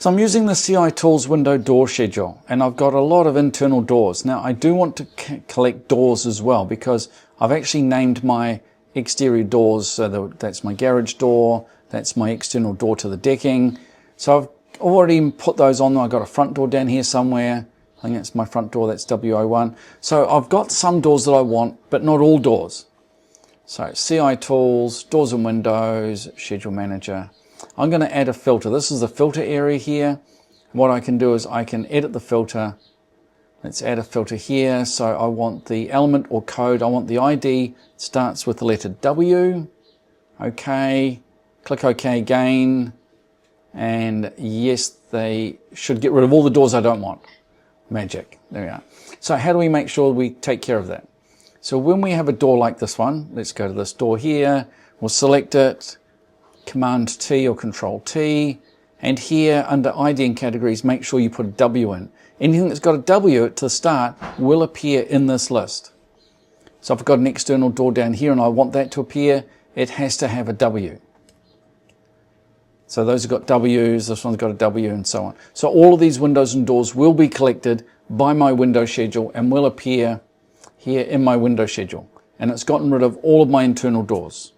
So I'm using the CI Tools window door schedule, and I've got a lot of internal doors. Now I do want to collect doors as well, because I've actually named my exterior doors. So that's my garage door, that's my external door to the decking. So I've already put those on there. I've got a front door down here somewhere. I think that's my front door, that's W01. So I've got some doors that I want, but not all doors. So CI Tools, Doors and Windows, Schedule Manager. I'm going to add a filter. This is the filter area here. What I can do is I can edit the filter. Let's add a filter here. So I want the element or code. I want the ID starts with the letter W. OK. Click OK again. And yes, they should get rid of all the doors I don't want. Magic. There we are. So how do we make sure we take care of that? So when we have a door like this one, let's go to this door here. We'll select it. Command T or Control T, and here under ID and categories, make sure you put a W in. Anything that's got a W to the start will appear in this list. So if I've got an external door down here and I want that to appear, it has to have a W. So those have got W's, this one's got a W, and so on. So all of these windows and doors will be collected by my window schedule and will appear here in my window schedule. And it's gotten rid of all of my internal doors.